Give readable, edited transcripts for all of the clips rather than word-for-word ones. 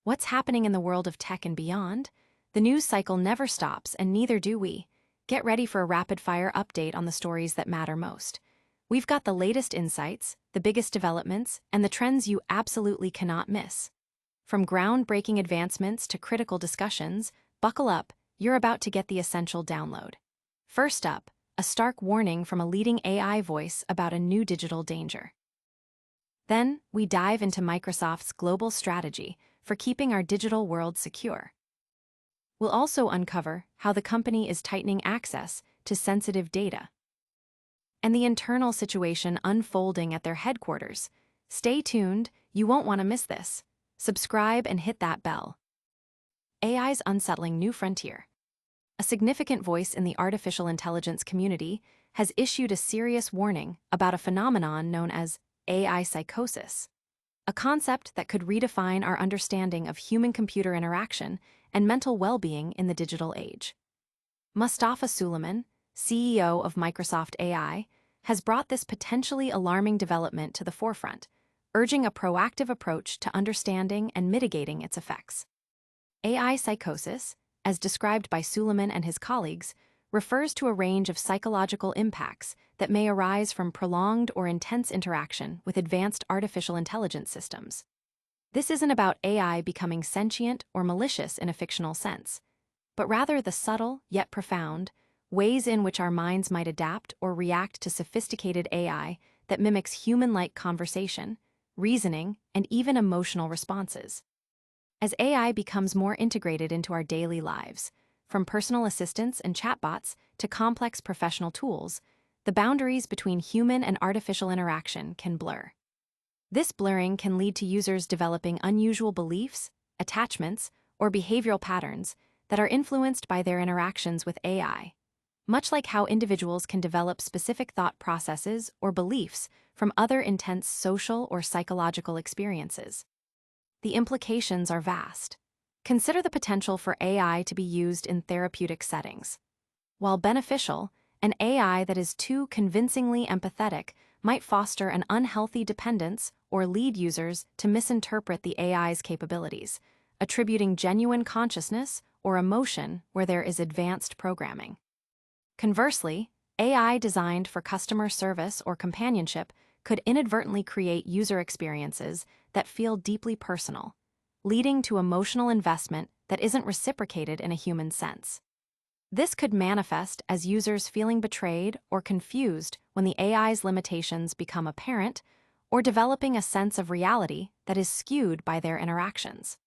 What's happening in the world of tech and beyond? The news cycle never stops, and neither do we. Get ready for a rapid-fire update on the stories that matter most. We've got the latest insights, the biggest developments, and the trends you absolutely cannot miss. From groundbreaking advancements to critical discussions, buckle up, you're about to get the essential download. First up, a stark warning from a leading AI voice about a new digital danger. Then, we dive into Microsoft's global strategy for keeping our digital world secure. We'll also uncover how the company is tightening access to sensitive data and the internal situation unfolding at their headquarters. Stay tuned, you won't want to miss this. Subscribe and hit that bell. AI's unsettling new frontier. A significant voice in the artificial intelligence community has issued a serious warning about a phenomenon known as AI psychosis, a concept that could redefine our understanding of human-computer interaction and mental well-being in the digital age. Mustafa Suleyman, CEO of Microsoft AI, has brought this potentially alarming development to the forefront, urging a proactive approach to understanding and mitigating its effects. AI psychosis, as described by Suleyman and his colleagues, refers to a range of psychological impacts that may arise from prolonged or intense interaction with advanced artificial intelligence systems. This isn't about AI becoming sentient or malicious in a fictional sense, but rather the subtle, yet profound, ways in which our minds might adapt or react to sophisticated AI that mimics human-like conversation, reasoning, and even emotional responses. As AI becomes more integrated into our daily lives, from personal assistants and chatbots to complex professional tools, the boundaries between human and artificial interaction can blur. This blurring can lead to users developing unusual beliefs, attachments, or behavioral patterns that are influenced by their interactions with AI, much like how individuals can develop specific thought processes or beliefs from other intense social or psychological experiences. The implications are vast. Consider the potential for AI to be used in therapeutic settings. While beneficial, an AI that is too convincingly empathetic might foster an unhealthy dependence or lead users to misinterpret the AI's capabilities, attributing genuine consciousness or emotion where there is advanced programming. Conversely, AI designed for customer service or companionship could inadvertently create user experiences that feel deeply personal, leading to emotional investment that isn't reciprocated in a human sense. This could manifest as users feeling betrayed or confused when the AI's limitations become apparent, or developing a sense of reality that is skewed by their interactions.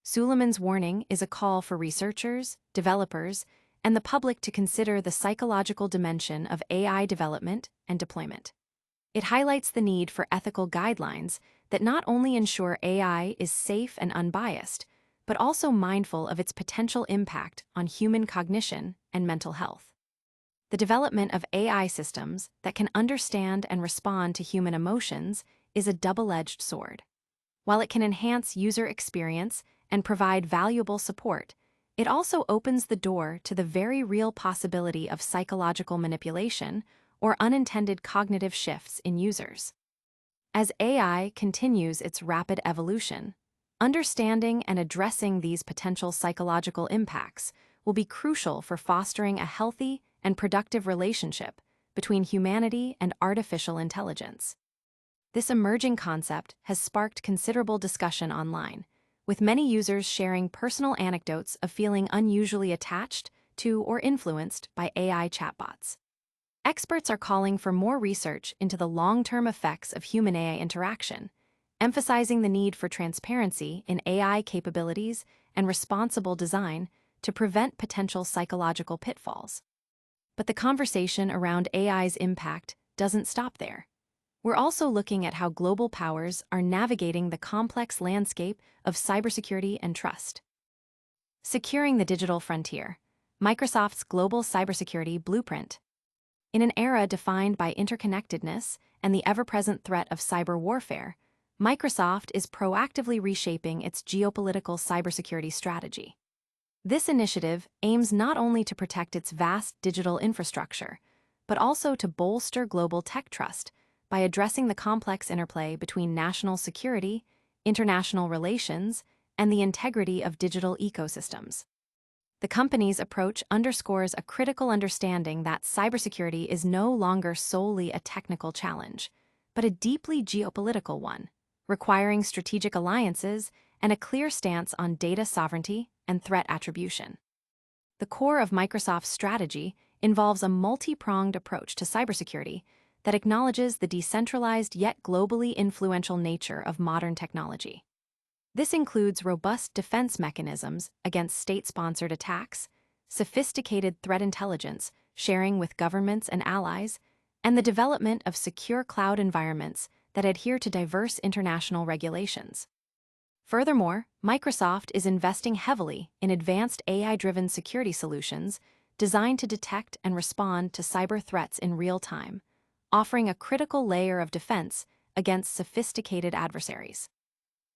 Suleyman's warning is a call for researchers, developers, and the public to consider the psychological dimension of AI development and deployment. It highlights the need for ethical guidelines that not only ensure AI is safe and unbiased, but also mindful of its potential impact on human cognition and mental health. The development of AI systems that can understand and respond to human emotions is a double-edged sword. While it can enhance user experience and provide valuable support, it also opens the door to the very real possibility of psychological manipulation or unintended cognitive shifts in users. As AI continues its rapid evolution, understanding and addressing these potential psychological impacts will be crucial for fostering a healthy and productive relationship between humanity and artificial intelligence. This emerging concept has sparked considerable discussion online, with many users sharing personal anecdotes of feeling unusually attached to or influenced by AI chatbots. Experts are calling for more research into the long-term effects of human-AI interaction, emphasizing the need for transparency in AI capabilities and responsible design to prevent potential psychological pitfalls. But the conversation around AI's impact doesn't stop there. We're also looking at how global powers are navigating the complex landscape of cybersecurity and trust. Securing the digital frontier, Microsoft's global cybersecurity blueprint. In an era defined by interconnectedness and the ever-present threat of cyber warfare, Microsoft is proactively reshaping its geopolitical cybersecurity strategy. This initiative aims not only to protect its vast digital infrastructure, but also to bolster global tech trust by addressing the complex interplay between national security, international relations, and the integrity of digital ecosystems. The company's approach underscores a critical understanding that cybersecurity is no longer solely a technical challenge, but a deeply geopolitical one, requiring strategic alliances and a clear stance on data sovereignty and threat attribution. The core of Microsoft's strategy involves a multi-pronged approach to cybersecurity that acknowledges the decentralized yet globally influential nature of modern technology. This includes robust defense mechanisms against state-sponsored attacks, sophisticated threat intelligence sharing with governments and allies, and the development of secure cloud environments that adhere to diverse international regulations. Furthermore, Microsoft is investing heavily in advanced AI-driven security solutions designed to detect and respond to cyber threats in real time, offering a critical layer of defense against sophisticated adversaries.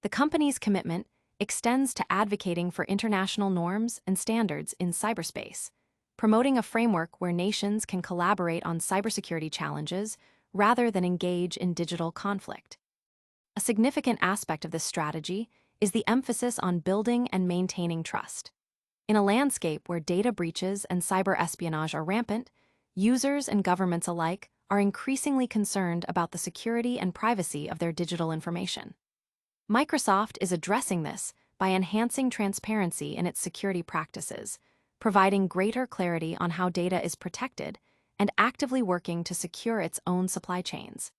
The company's commitment extends to advocating for international norms and standards in cyberspace, promoting a framework where nations can collaborate on cybersecurity challenges rather than engage in digital conflict. A significant aspect of this strategy is the emphasis on building and maintaining trust. In a landscape where data breaches and cyber espionage are rampant, users and governments alike are increasingly concerned about the security and privacy of their digital information. Microsoft is addressing this by enhancing transparency in its security practices, providing greater clarity on how data is protected, and actively working to secure its own supply chains.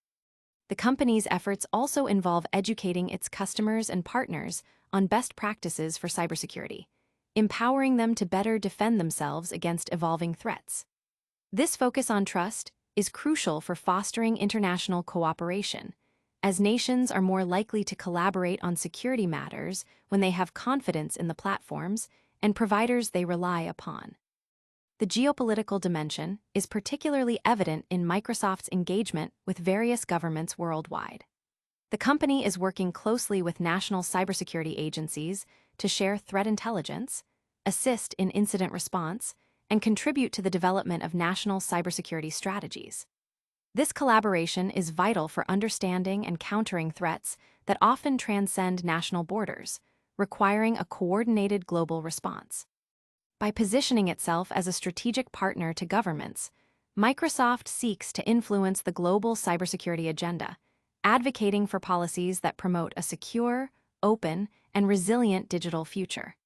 The company's efforts also involve educating its customers and partners on best practices for cybersecurity, empowering them to better defend themselves against evolving threats. This focus on trust is crucial for fostering international cooperation, as nations are more likely to collaborate on security matters when they have confidence in the platforms and providers they rely upon. The geopolitical dimension is particularly evident in Microsoft's engagement with various governments worldwide. The company is working closely with national cybersecurity agencies to share threat intelligence, assist in incident response, and contribute to the development of national cybersecurity strategies. This collaboration is vital for understanding and countering threats that often transcend national borders, requiring a coordinated global response. By positioning itself as a strategic partner to governments, Microsoft seeks to influence the global cybersecurity agenda, advocating for policies that promote a secure, open, and resilient digital future.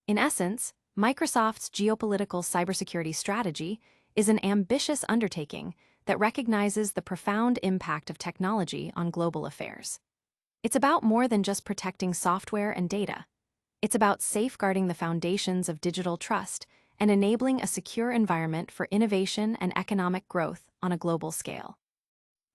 In essence, Microsoft's geopolitical cybersecurity strategy is an ambitious undertaking that recognizes the profound impact of technology on global affairs. It's about more than just protecting software and data. It's about safeguarding the foundations of digital trust and enabling a secure environment for innovation and economic growth on a global scale.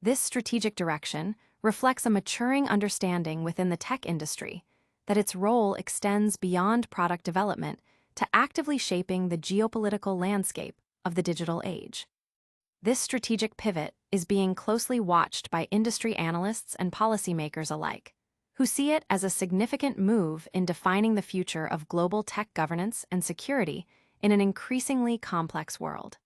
This strategic direction reflects a maturing understanding within the tech industry that its role extends beyond product development to actively shaping the geopolitical landscape of the digital age. This strategic pivot is being closely watched by industry analysts and policymakers alike, who see it as a significant move in defining the future of global tech governance and security in an increasingly complex world.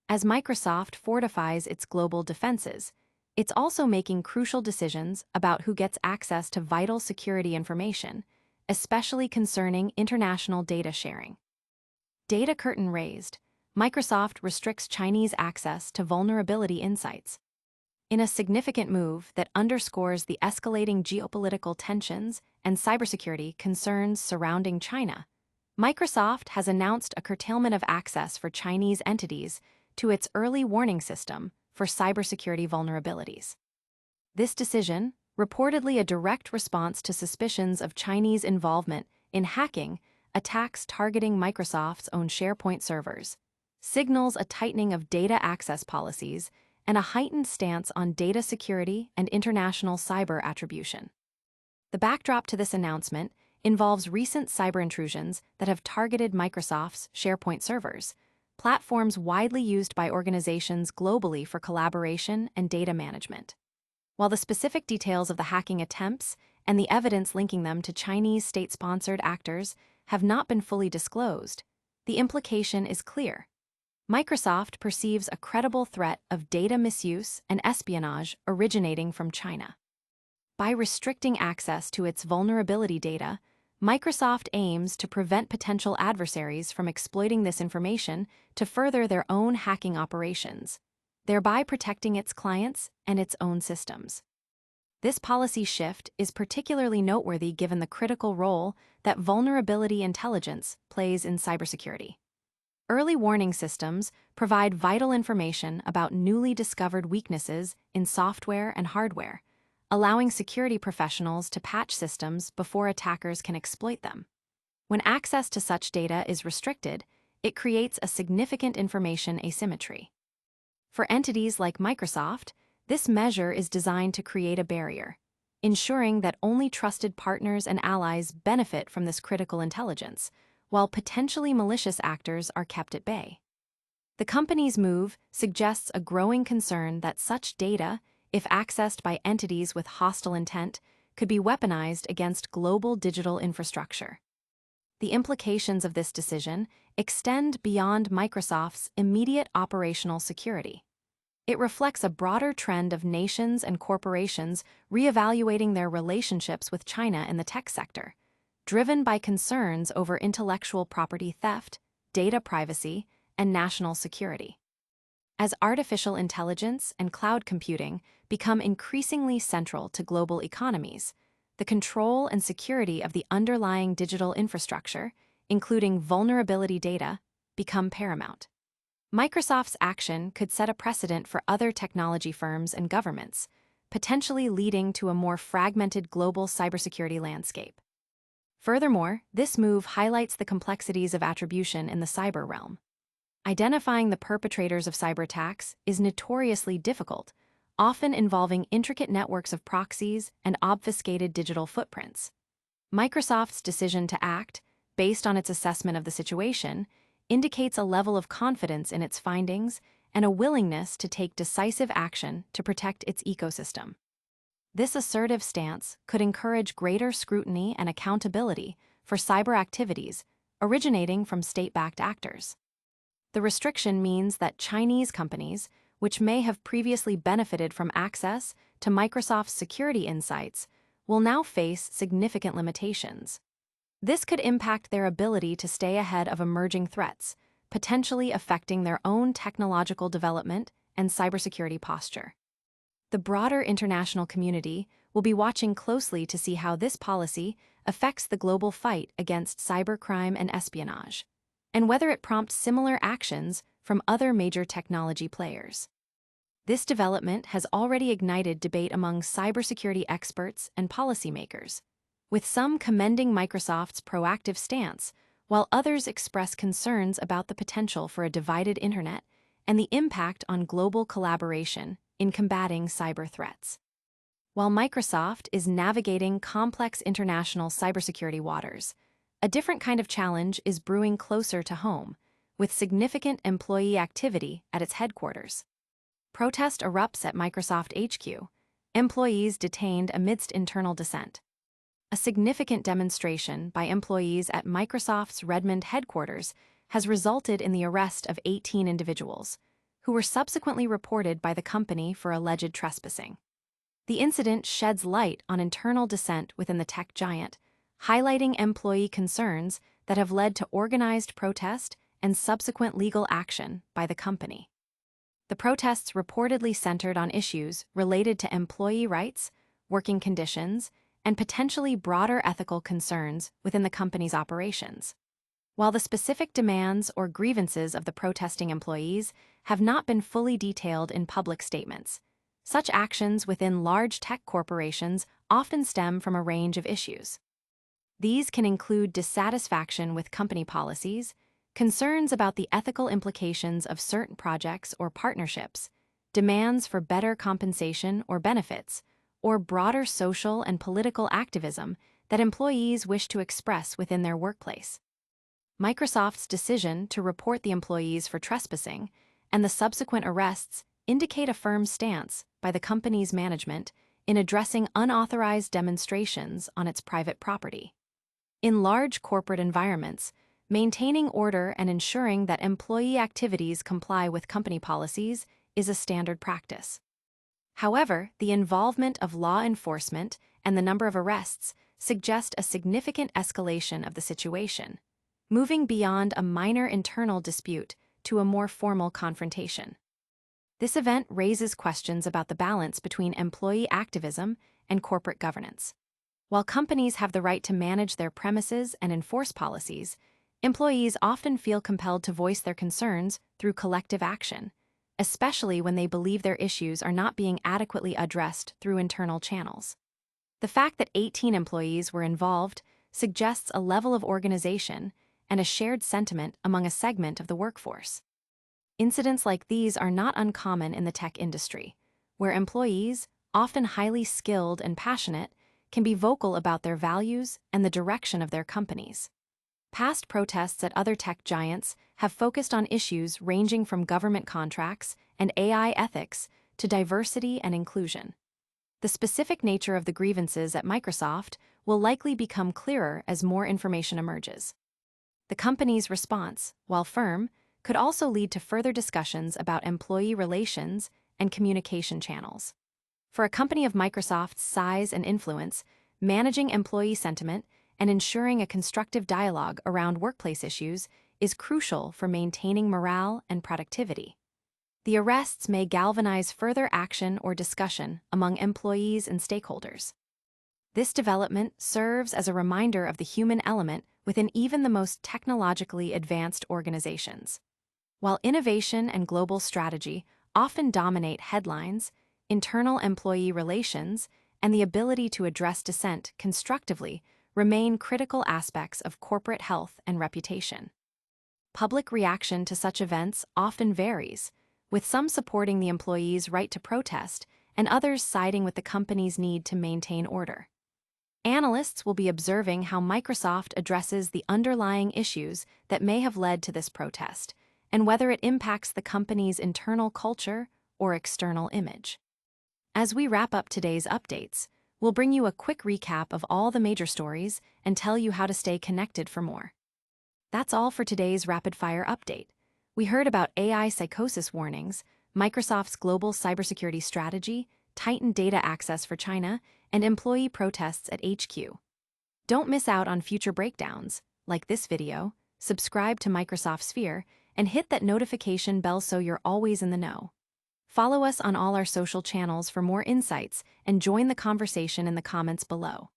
As Microsoft fortifies its global defenses, it's also making crucial decisions about who gets access to vital security information, especially concerning international data sharing. Data curtain raised, Microsoft restricts Chinese access to vulnerability insights. In a significant move that underscores the escalating geopolitical tensions and cybersecurity concerns surrounding China, Microsoft has announced a curtailment of access for Chinese entities to its early warning system for cybersecurity vulnerabilities. This decision, reportedly a direct response to suspicions of Chinese involvement in hacking attacks targeting Microsoft's own SharePoint servers, signals a tightening of data access policies and a heightened stance on data security and international cyber attribution. The backdrop to this announcement involves recent cyber intrusions that have targeted Microsoft's SharePoint servers, platforms widely used by organizations globally for collaboration and data management. While the specific details of the hacking attempts and the evidence linking them to Chinese state-sponsored actors have not been fully disclosed, the implication is clear. Microsoft perceives a credible threat of data misuse and espionage originating from China. By restricting access to its vulnerability data, Microsoft aims to prevent potential adversaries from exploiting this information to further their own hacking operations, thereby protecting its clients and its own systems. This policy shift is particularly noteworthy given the critical role that vulnerability intelligence plays in cybersecurity. Early warning systems provide vital information about newly discovered weaknesses in software and hardware, allowing security professionals to patch systems before attackers can exploit them. When access to such data is restricted, it creates a significant information asymmetry. For entities like Microsoft, this measure is designed to create a barrier, ensuring that only trusted partners and allies benefit from this critical intelligence, while potentially malicious actors are kept at bay. The company's move suggests a growing concern that such data, if accessed by entities with hostile intent, could be weaponized against global digital infrastructure. The implications of this decision extend beyond Microsoft's immediate operational security. It reflects a broader trend of nations and corporations reevaluating their relationships with China in the tech sector, driven by concerns over intellectual property theft, data privacy, and national security. As artificial intelligence and cloud computing become increasingly central to global economies, the control and security of the underlying digital infrastructure, including vulnerability data, become paramount. Microsoft's action could set a precedent for other technology firms and governments, potentially leading to a more fragmented global cybersecurity landscape. Furthermore, this move highlights the complexities of attribution in the cyber realm. Identifying the perpetrators of cyber attacks is notoriously difficult, often involving intricate networks of proxies and obfuscated digital footprints. Microsoft's decision to act, based on its assessment of the situation, indicates a level of confidence in its findings and a willingness to take decisive action to protect its ecosystem. This assertive stance could encourage greater scrutiny and accountability for cyber activities originating from state-backed actors. The restriction means that Chinese companies, which may have previously benefited from access to Microsoft's security insights, will now face significant limitations. This could impact their ability to stay ahead of emerging threats, potentially affecting their own technological development and cybersecurity posture. The broader international community will be watching closely to see how this policy affects the global fight against cybercrime and espionage, and whether it prompts similar actions from other major technology players. This development has already ignited debate among cybersecurity experts and policymakers, with some commending Microsoft's proactive stance, while others express concerns about the potential for a divided internet and the impact on global collaboration in combating cyber threats. While Microsoft is navigating complex international cybersecurity waters, a different kind of challenge is brewing closer to home, with significant employee activity at its headquarters. Protest erupts at Microsoft HQ, employees detained amidst internal dissent. A significant demonstration by employees at Microsoft's Redmond headquarters has resulted in the arrest of 18 individuals, who were subsequently reported by the company for alleged trespassing. The incident sheds light on internal dissent within the tech giant, highlighting employee concerns that have led to organized protest and subsequent legal action by the company. The protests reportedly centered on issues related to employee rights, working conditions, and potentially broader ethical concerns within the company's operations. While the specific demands or grievances of the protesting employees have not been fully detailed in public statements, such actions within large tech corporations often stem from a range of issues. These can include dissatisfaction with company policies, concerns about the ethical implications of certain projects or partnerships, demands for better compensation or benefits, or broader social and political activism that employees wish to express within their workplace. Microsoft's decision to report the employees for trespassing and the subsequent arrests indicate a firm stance by the company's management in addressing unauthorized demonstrations on its private property. In large corporate environments, maintaining order and ensuring that employee activities comply with company policies is a standard practice. However, the involvement of law enforcement and the number of arrests suggest a significant escalation of the situation, moving beyond a minor internal dispute to a more formal confrontation. This event raises questions about the balance between employee activism and corporate governance. While companies have the right to manage their premises and enforce policies, employees often feel compelled to voice their concerns through collective action, especially when they believe their issues are not being adequately addressed through internal channels. The fact that 18 employees were involved suggests a level of organization and a shared sentiment among a segment of the workforce. Incidents like these are not uncommon in the tech industry, where employees, often highly skilled and passionate, can be vocal about their values and the direction of their companies. Past protests at other tech giants have focused on issues ranging from government contracts and AI ethics to diversity and inclusion. The specific nature of the grievances at Microsoft will likely become clearer as more information emerges. The company's response, while firm, could also lead to further discussions about employee relations and communication channels. For a company of Microsoft's size and influence, managing employee sentiment and ensuring a constructive dialogue around workplace issues is crucial for maintaining morale and productivity. The arrests may galvanize further action or discussion among employees and stakeholders. This development serves as a reminder of the human element within even the most technologically advanced organizations. While innovation and global strategy often dominate headlines, internal employee relations and the ability to address dissent constructively remain critical aspects of corporate health and reputation. Public reaction to such events often varies, with some supporting the employees' right to protest and others siding with the company's need to maintain order. Analysts will be observing how Microsoft addresses the underlying issues that may have led to this protest, and whether it impacts the company's internal culture or external image. As we wrap up today's updates, we'll bring you a quick recap of all the major stories and tell you how to stay connected for more. That's all for today's rapid-fire update. We heard about AI psychosis warnings, Microsoft's global cybersecurity strategy, tightened data access for China, and employee protests at HQ. Don't miss out on future breakdowns. Like this video, subscribe to Microsoft Sphere, and hit that notification bell so you're always in the know. Follow us on all our social channels for more insights and join the conversation in the comments below.